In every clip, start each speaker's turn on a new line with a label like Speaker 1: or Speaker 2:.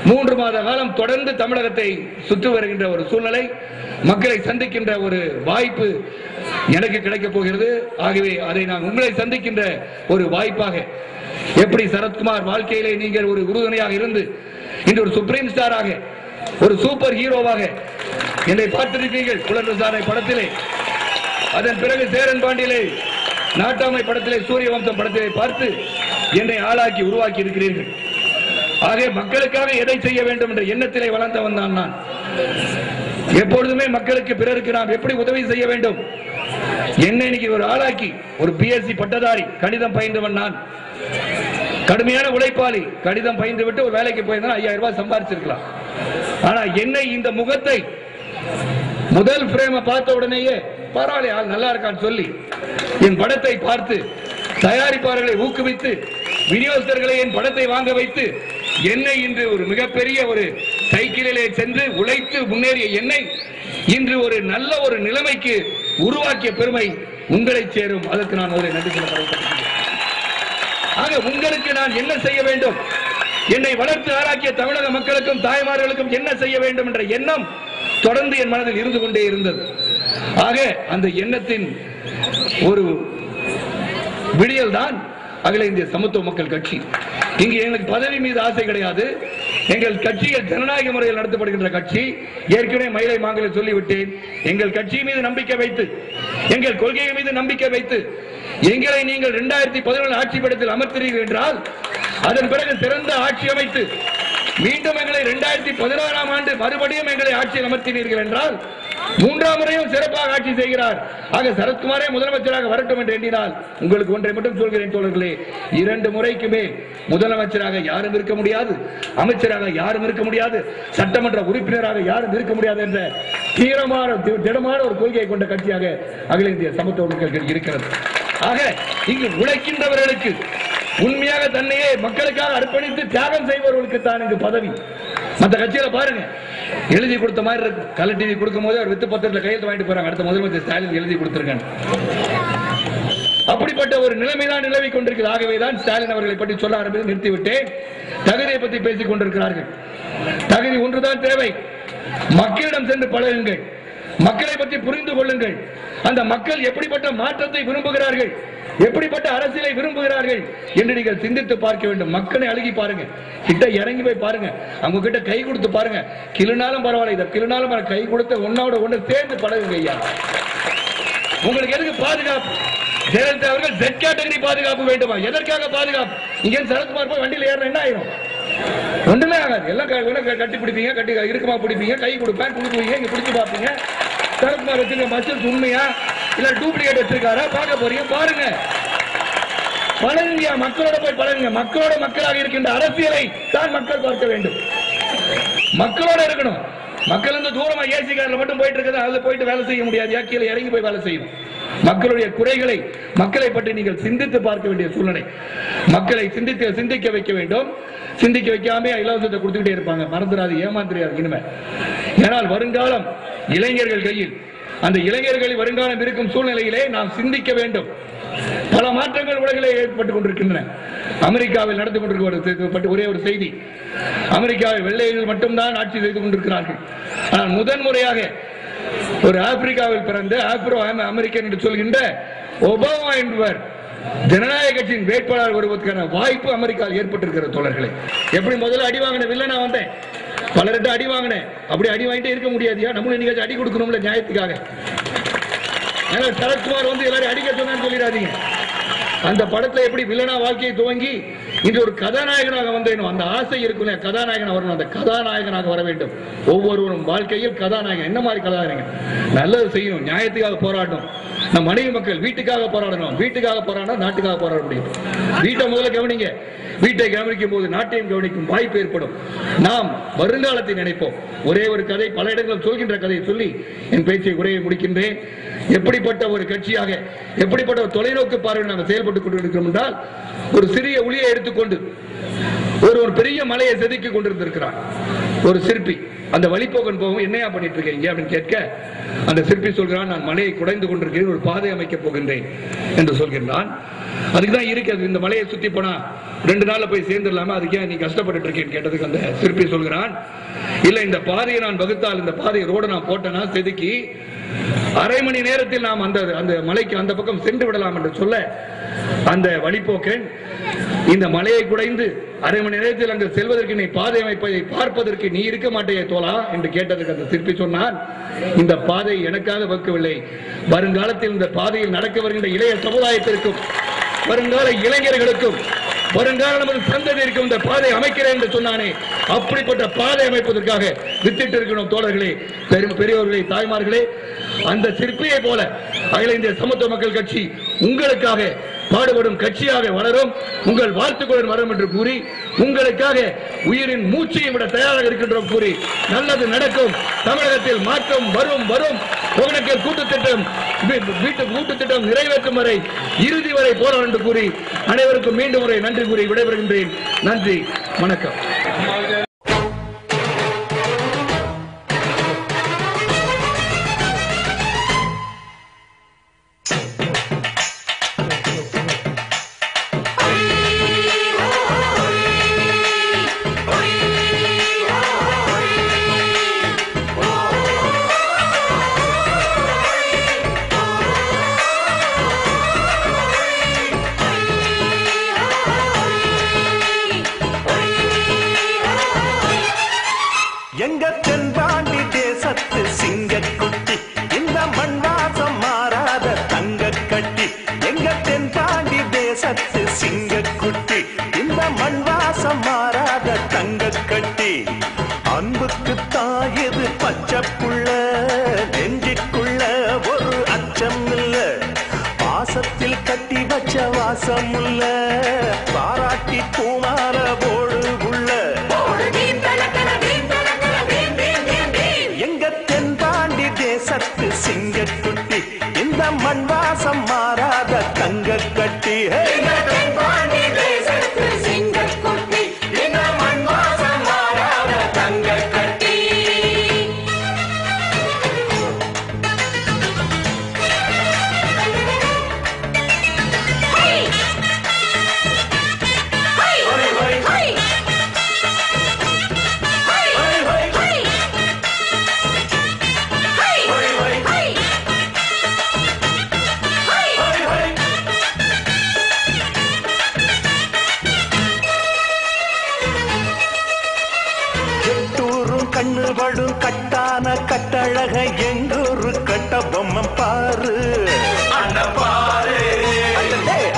Speaker 1: 3 மாத காலம் தொடர்ந்து தமிழகத்தை சுற்றி வருகின்ற ஒரு சூழ்நிலை, மக்களை சந்திக்கின்ற ஒரு வாய்ப்பு எனக்கு கிடைக்கப் போகிறது. ஆகவே அதை நான் உங்களை சந்திக்கின்ற ஒரு வாய்ப்பாக, எப்படி சரத்குமார் வாழ்க்கையிலே நீங்கள் ஒரு உறுதுணையாக இருந்து இன்று ஒரு சுப்ரீம் ஸ்டாராக, ஒரு சூப்பர் ஹீரோவாக என்னை பார்த்திருக்கிறீர்கள் புலன் விசாரணை படத்திலே, அதன் பிறகு சேரன் பாண்டியிலே, நாட்டாமை படத்திலே, சூரிய வம்சம் படத்திலே பார்த்து என்னை ஆளாக்கி உருவாக்கி இருக்கிறீர்கள். ஆக மக்களுக்காக எதை செய்ய வேண்டும் என்ற எண்ணத்திலே வளர்ந்தவன் தான் நான். எப்பொழுதுமே மக்களுக்கு, பிறருக்கு நாம் எப்படி உதவி செய்ய வேண்டும், என்னை இன்னைக்கு ஒரு ஆளாக்கி, ஒரு பிஎஸ்சி பட்டதாரி, கணிதம் பயின்றவன் நான், கடுமையான உழைப்பாளி, கணிதம் பயின்று விட்டு ஒரு வேலைக்கு போயிருந்தா 5000 ரூபாய் சம்பாதிச்சிருக்கலாம். ஆனா என்னை, இந்த முகத்தை முதல் பிரேம பார்த்த உடனேயே பரவாயில்ல ஆள் நல்லா இருக்கான்னு சொல்லி என் படத்தை பார்த்து தயாரிப்பாளர்களை ஊக்குவித்து விநியோகஸ்தர்களை என் படத்தை வாங்க வைத்து என்னை இன்று ஒரு மிகப்பெரிய ஒரு சைக்கிளிலே சென்று உழைத்து முன்னேறிய என்னை இன்று ஒரு நல்ல ஒரு நிலைமைக்கு உருவாக்கிய பெருமை உங்களை சேரும். அதற்கு நான் ஒரு நன்றி சொல்ல. ஆக உங்களுக்கு நான் என்ன செய்ய வேண்டும், என்னை வளர்த்து ஆளாக்கிய தமிழக மக்களுக்கும் தாய்மார்களுக்கும் என்ன செய்ய வேண்டும் என்ற எண்ணம் தொடர்ந்து என் மனதில் இருந்து கொண்டே இருந்தது. ஆக அந்த எண்ணத்தின் ஒரு விடியல் தான் அகில இந்திய சமத்துவ மக்கள் கட்சி. இங்கு எங்களுக்கு பதவி மீது ஆசை கிடையாது. எங்கள் கட்சிகள் ஜனநாயக முறையில் நடத்தப்படுகின்ற கட்சி. ஏற்கனவே மயிலை மாங்கலை சொல்லிவிட்டேன். எங்கள் கட்சி மீது நம்பிக்கை வைத்து, எங்கள் கொள்கைகள் மீது நம்பிக்கை வைத்து எங்களை நீங்கள் 2017 ஆட்சி படத்தில் அமர்த்துறீர்கள் என்றால், அதன் பிறகு சிறந்த ஆட்சி அமைத்து மீண்டும் எங்களை 2016 ஆண்டு மறுபடியும் எங்களை ஆட்சியில் அமர்த்தினீர்கள் என்றால், 3ஆம் முறையும் சிறப்பாக ஆட்சி செய்கிறார். ஆக சரத்குமாரே முதலமைச்சராக வரட்டும் என்று எண்ணினால், உங்களுக்கு ஒன்றை மட்டும் சொல்கிறேன் தோழர்களே, 2 முறைக்கு மேல் முதலமைச்சராக யாரும் இருக்க முடியாது, அமைச்சராக யாரும் இருக்க முடியாது, சட்டமன்ற உறுப்பினராக யாரும் இருக்க முடியாது என்ற திடமான ஒரு கொள்கையை கொண்ட கட்சியாக அகில இந்திய சமத்துவ மக்கள் இருக்கிறது. ஆக இங்கு உழைக்கின்றவர்களுக்கு, உண்மையாக தன்னையே மக்களுக்காக அர்ப்பணித்து தியாகம் செய்பவர்களுக்கு தான் இங்கு பதவி. மற்ற கட்சியில பாருங்க, எழுதி கொடுத்த மாதிரி இருக்கும். கலர் டிவி கொடுக்கும் போது அவர் வித்து பத்திரத்தில் கையெழுத்து வாங்கிட்டு போறாங்க, அடுத்த முதலமைச்சர் ஸ்டாலின் எழுதி கொடுத்திருக்காங்க. அப்படிப்பட்ட ஒரு நிலைமைதான் நிலவி கொண்டிருக்கிறது. ஆகவேதான் ஸ்டாலின் அவர்களை பற்றி சொல்ல ஆரம்பித்து நிறுத்திவிட்டேன். தகுதியை பற்றி பேசிக் கொண்டிருக்கிறார்கள். தகுதி ஒன்றுதான் தேவை. மக்களிடம் சென்று பழகுங்கள், மக்களை பற்றி புரிந்து கொள்ளுங்கள். அந்த மக்கள் எப்படிப்பட்ட மாற்றத்தை விரும்புகிறார்கள், எப்படிப்பட்ட அரசியலை விரும்புகிறார்கள் என்று நீங்கள் சிந்தித்து பார்க்க வேண்டும். மக்களை அழுகி பாருங்க, கிட்ட இறங்கி போய் பாருங்க, அவங்க கிட்ட கை கொடுத்து பாருங்க. கிளுனாலும் பரவாயில்ல, இதை கிளுனாலும் கை கொடுத்து ஒன்னோட ஒன்று சேர்ந்து பழகுங்க ஐயா. உங்களுக்கு எதுக்கு பாதுகாப்பு? ஜெயலலிதா அவர்கள் ஜெட் கேட்டகரி பாதுகாப்பு வேண்டுமா? எதற்காக பாதுகாப்பு? இங்க சரத்குமார் போய் வண்டியில் ஏற என்ன ஆயிரும்? ஒன்றுமே ஆகாது. எல்லாம் கட்டி பிடிப்பீங்க, கட்டி இருக்குமா பிடிப்பீங்க, கை கொடுப்பேன், கொடுப்பீங்க, இங்க பிடிச்சு பார்ப்பீங்க. சரத்குமார் வச்சிருக்க மசில்ஸ் உண்மையா இல்ல டூப்ளிகேட் வச்சிருக்காரா பார்க்க போறீங்க. பாருங்க, பழகுங்க, மக்களோட போய் பழகுங்க. மக்களோட மக்களாக இருக்கின்ற அரசியலை தான் மக்கள் பார்க்க வேண்டும். மக்களோட இருக்கணும். மக்கள் வந்து தூரமா ஏசி கார்ல மட்டும் போயிட்டு இருக்கிறது, அதுல போயிட்டு வேலை செய்ய முடியாது. கீழே இறங்கி போய் வேலை செய்யணும். மக்களுடைய குறைகளை, மக்களை பற்றி நீங்கள் சிந்தித்து பார்க்க வேண்டிய சூழ்நிலை. மக்களை சிந்திக்க வைக்க வேண்டும். சிந்திக்க வைக்காம இலவசத்தை கொடுத்துக்கிட்டே இருப்பாங்க. மறந்துடாது, ஏமாந்துறாரு இனிமே. ஏனால் வருங்காலம் இளைஞர்கள் கையில். அந்த இளைஞர்கள் வருங்காலம் இருக்கும் சூழ்நிலையிலே நாம் சிந்திக்க வேண்டும். பல மாற்றங்கள் உலகிலே ஏற்பட்டுக் கொண்டிருக்கின்றன. அமெரிக்காவில் நடந்து கொண்டிருக்க ஒரே ஒரு செய்தி, அமெரிக்காவில் வெள்ளையர்கள் மட்டும்தான் ஆட்சி செய்து கொண்டிருக்கிறார்கள். ஆனால் முதன்முறையாக ஒரு ஆப்பிரிக்காவில் பிறந்த ஆப்ரோ அமெரிக்கன் என்று சொல்கின்ற ஒபாமா என்பவர் ஜனநாயக கட்சியின் வேட்பாளர் வருவதற்கான வாய்ப்பு அமெரிக்காவில் ஏற்பட்டிருக்கிற தோழர்களே. எப்படி முதல்ல அடி வாங்கின வில்லனா வந்தேன், பலர்கிட்ட அடி வாங்கினேன். அப்படி அடி வாங்கிட்டே இருக்க முடியாதியா, நம்மளும் இன்னைக்கு அடி கொடுக்கணும்ல நியாயத்துக்காக. சரத்குமார் வந்து எல்லாரும் அடிக்க சொன்னான்னு சொல்லிடாதீங்க. அந்த படத்துல எப்படி வில்லனா வாழ்க்கையை துவங்கி இன்று ஒரு கதாநாயகனாக வந்தேனோ அந்த ஆசை இருக்குல்ல, கதாநாயகன் வரணும். அந்த கதாநாயகனாக வர வேண்டும். ஒவ்வொருவரும் வாழ்க்கையில் கதாநாயகன். என்ன மாதிரி கதாநாயகன்? நல்லது செய்யணும், நியாயத்துக்காக போராடணும். நம் மனைவி மக்கள் வீட்டுக்காக போராடணும். வீட்டுக்காக போராடணும், நாட்டுக்காக போராட முடியும். வீட்டை முதல்ல கவனிங்க. வீட்டை கவனிக்கும் போது நாட்டையும் கவனிக்கும் வாய்ப்பு ஏற்படும். நாம் வருங்காலத்தை நினைப்போம். ஒரே ஒரு கதை, பல இடங்களில் சொல்கின்ற கதையை சொல்லி என் பேச்சை உரையை முடிக்கின்றேன். எப்படிப்பட்ட ஒரு கட்சியாக, எப்படிப்பட்ட ஒரு தொலைநோக்கு பார்வை நாங்கள் செயல்பட்டுக் கொண்டிருக்கிறோம் என்றால், ஒரு சிறிய உளியை எடுத்துக்கொண்டு ஒரு பெரிய மலையை செதுக்கி கொண்டிருந்திருக்கிறார் ஒரு சிற்பி. அந்த வழிபோக்கன் போகும், என்னையா பண்ணிட்டு இருக்கீங்க அப்படின்னு கேட்க, அந்த சிற்பி சொல்கிறான், நான் மலையை குடைந்து கொண்டிருக்கிறேன், ஒரு பாதை அமைக்கப் போகின்றேன் என்று சொல்கின்றான். அதுக்கு தான் இருக்கிறது. இந்த மலையை சுத்தி போனா 2 நாள்ல போய் சேர்ந்துடலாமா, அதுக்கே நீ கஷ்டப்பட்டு இருக்கேன்னு கேட்டதுக்கு அந்த சிற்பி சொல்கிறான், இல்ல இந்த பாதையை நான் வகுத்தால், இந்த பாதை ரோட நான் போட்டேன்னா செதுக்கி அரை மணி நேரத்தில் நாம் அந்த மலைக்கு அந்த பக்கம் சென்று விடலாம் என்று சொல்ல, அந்த வழிபோக்கன் இந்த மலையை குடைந்து அரை மணி நேரத்தில் அங்கு செல்வதற்கு நீ பாதை அமைப்பதை பார்ப்பதற்கு நீ இருக்க மாட்டேயே தோழா என்று கேட்டதற்கு அந்த சிற்பி சொன்னான், இந்த பாதை எனக்காக வகுக்கவில்லை, வருங்காலத்தில் இந்த பாதையில் நடக்க வருகின்ற இளைய சமுதாயத்திற்கும் வருங்கால இளைஞர்களுக்கும் வருங்கால நமது சந்ததிக்கும் இந்த பாதை அமைக்கிறேன் என்று சொன்னானே, அப்படிப்பட்ட பாதை அமைப்பதற்காக வித்திட்டு இருக்கணும் தோழர்களே, பெரியவர்களே, தாய்மார்களே. அந்த சிற்பியை போல அகில இந்திய சமத்துவ மக்கள் கட்சி உங்களுக்காக பாடுபடும் கட்சியாக வளரும், உங்கள் வாழ்த்துக்களுடன் வரும் என்று கூறி, உங்களுக்காக உயிரின் மூச்சையை விட தயாராக இருக்கின்றோம் கூறி, நல்லது நடக்கும், தமிழகத்தில் மாற்றம் வரும் வரும், ஒகேனக்கல் கூட்டுத்திட்டம் வீட்டு கூட்டுத்திட்டம் நிறைவேற்றும் வரை இறுதி வரை போராடும் என்று கூறி அனைவருக்கும் மீண்டும் முறை நன்றி கூறி விடைபெறுகின்றேன். நன்றி, வணக்கம்.
Speaker 2: எங்க தென்பாண்டி தேசத்து சிங்கக்குட்டி, இந்த மண்வாசம் மாறாத தங்க கட்டி. எங்க தென்பாண்டி தேசத்து சிங்கக்குட்டி, இந்த மண்வாசம் மாறாத தங்க கட்டி. அன்புக்கு தாயது பச்சை புள்ள, நெஞ்சுக்குள்ள ஒரு அச்சம் இல்ல, பாசத்தில் கட்டி வச்ச வாசம் இல்ல, பாராட்டி பூமார போடு உள்ள. சத்து சிங்கக்குட்டி, இந்த மண்வாசம் மாறாத தங்க கட்டி. சிங்கக்குட்டி, இந்த மண்வாசம் மாறாத தங்க கட்டி. கண்ணு படும் கட்டான கட்டழக எங்கூரு கட்ட பொம்மை பாரு,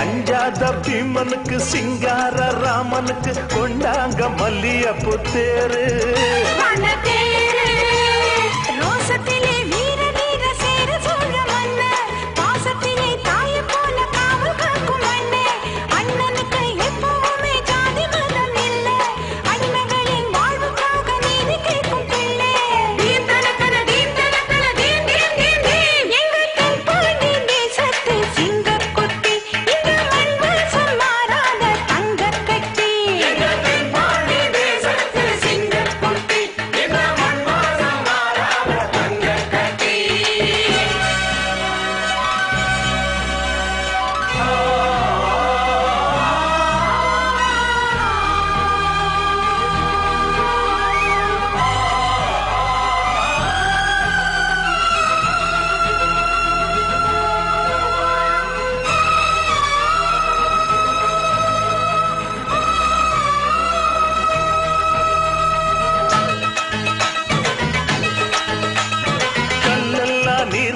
Speaker 2: அஞ்சாத பீமனுக்கு சிங்கார ராமனுக்கு கொண்டாங்க மல்லியப்பு தேரு.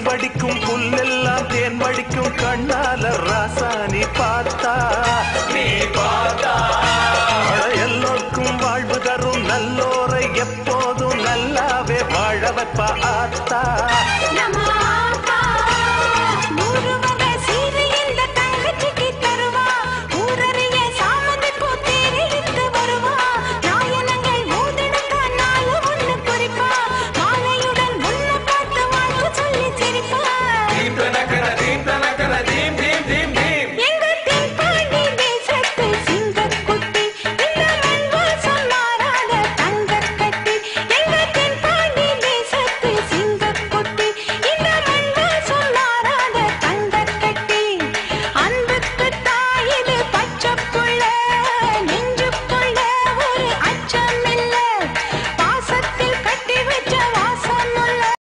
Speaker 2: வடிக்கும் புல்லெல்லாம் தேன் வடிக்கும் கண்ணால ராசாணி பார்த்தா, எல்லோருக்கும் வாழ்வு தரும் நல்லோரை எப்போதும் நல்லாவே வாழ வைப்பா